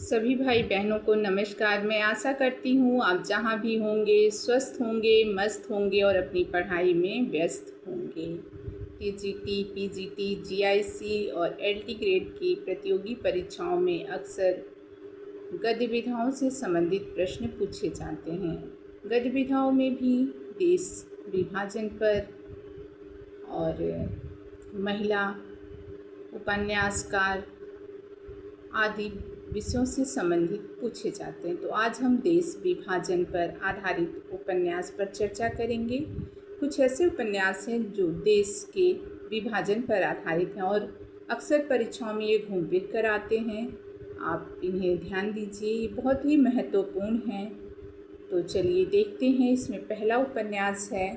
सभी भाई बहनों को नमस्कार। मैं आशा करती हूँ आप जहाँ भी होंगे स्वस्थ होंगे, मस्त होंगे और अपनी पढ़ाई में व्यस्त होंगे। टीजीटी, पीजीटी, जीआईसी और एलटी ग्रेड की प्रतियोगी परीक्षाओं में अक्सर गद्य विधाओं से संबंधित प्रश्न पूछे जाते हैं। गद्य विधाओं में भी देश विभाजन पर और महिला, उपन्यासकार आदि विषयों से संबंधित पूछे जाते हैं। तो आज हम देश विभाजन पर आधारित उपन्यास पर चर्चा करेंगे। कुछ ऐसे उपन्यास हैं जो देश के विभाजन पर आधारित हैं और अक्सर परीक्षाओं में ये घूम फिर कर आते हैं। आप इन्हें ध्यान दीजिए, ये बहुत ही महत्वपूर्ण हैं। तो चलिए देखते हैं। इसमें पहला उपन्यास है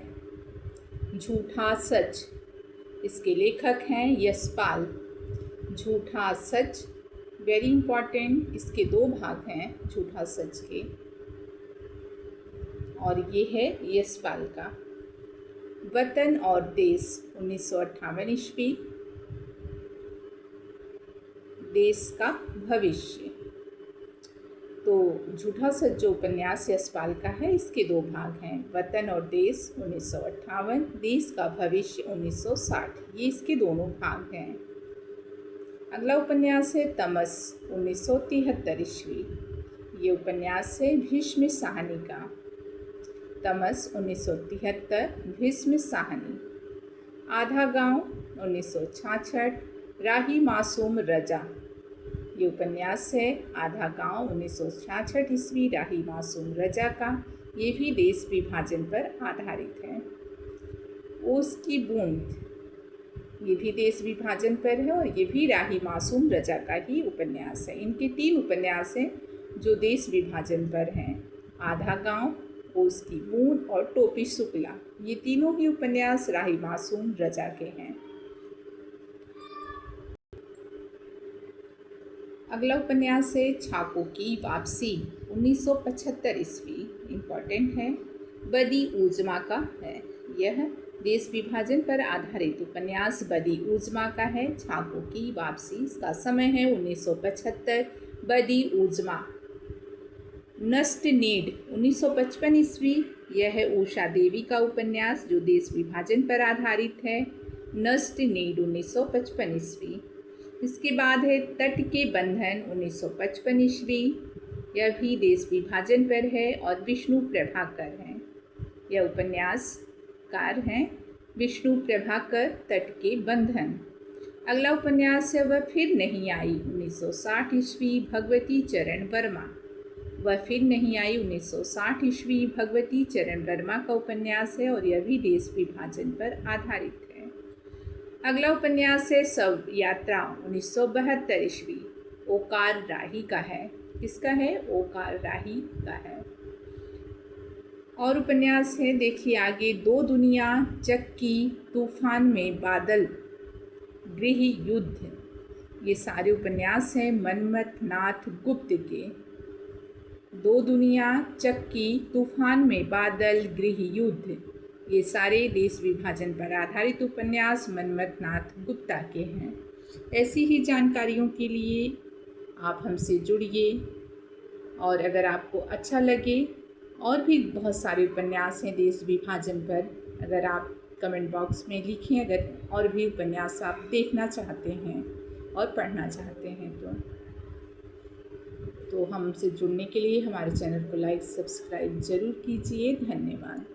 झूठा सच। इसके लेखक हैं यशपाल। झूठा सच वेरी इम्पॉर्टेंट। इसके 2 भाग हैं झूठा सच के और ये है यशपाल का। वतन और देश 1958 ईस्वी। देश का भविष्य। तो झूठा सच जो उपन्यास यशपाल का है, इसके 2 भाग हैं। वतन और देश 1958, देश का भविष्य 1960। ये इसके दोनों भाग हैं। अगला उपन्यास है तमस 1973 ईस्वी। ये उपन्यास है भीष्म साहनी का। तमस 1973, भीष्म साहनी। आधा गांव 1966, राही मासूम रजा। ये उपन्यास है आधा गांव 1966 ईस्वी, राही मासूम रजा का। ये भी देश विभाजन पर आधारित है। ओस की बूंद, ये भी देश विभाजन पर है और ये भी राही मासूम रजा का ही उपन्यास है। इनके 3 उपन्यास हैं जो देश विभाजन पर हैं। आधा गांव, ओस की बूंद और टोपी शुक्ला। ये तीनों ही उपन्यास राही मासूम रजा के हैं। अगला उपन्यास है छाको की वापसी 1975 ईस्वी। इम्पॉर्टेंट है। बदी उजमा का है। यह देश विभाजन पर आधारित उपन्यास बदी उजमा का है। छाको की वापसी, इसका समय है 1975। बदी उजमा। नष्ट नीड 1955 ईस्वी। यह है उषा देवी का उपन्यास जो देश विभाजन पर आधारित है। नष्ट नीड 1955 ईस्वी। इसके बाद है तट के बंधन 1955 ईस्वी। यह भी देश विभाजन पर है और विष्णु प्रभाकर हैं। यह उपन्यासकार हैं विष्णु प्रभाकर। तट के बंधन। अगला उपन्यास है वह फिर नहीं आई 1960 ईस्वी। भगवती चरण वर्मा। वह फिर नहीं आई 1960 ईस्वी। भगवती चरण वर्मा का उपन्यास है और यह भी देश विभाजन पर आधारित है। अगला उपन्यास है शव यात्रा 1972 ईस्वी। ओकार राही का है। किसका है? ओकार राही का है। और उपन्यास है देखिए आगे, दो दुनिया, चक्की, तूफान में बादल, गृह युद्ध। ये सारे उपन्यास हैं मनमथ नाथ गुप्त के। दो दुनिया, चक्की, तूफान में बादल, गृह युद्ध। ये सारे देश विभाजन पर आधारित उपन्यास मनमथ नाथ गुप्ता के हैं। ऐसी ही जानकारियों के लिए आप हमसे जुड़िए और अगर आपको अच्छा लगे, और भी बहुत सारे उपन्यास हैं देश विभाजन पर, अगर आप कमेंट बॉक्स में लिखें अगर और भी उपन्यास आप देखना चाहते हैं और पढ़ना चाहते हैं तो हमसे जुड़ने के लिए हमारे चैनल को लाइक सब्सक्राइब ज़रूर कीजिए। धन्यवाद।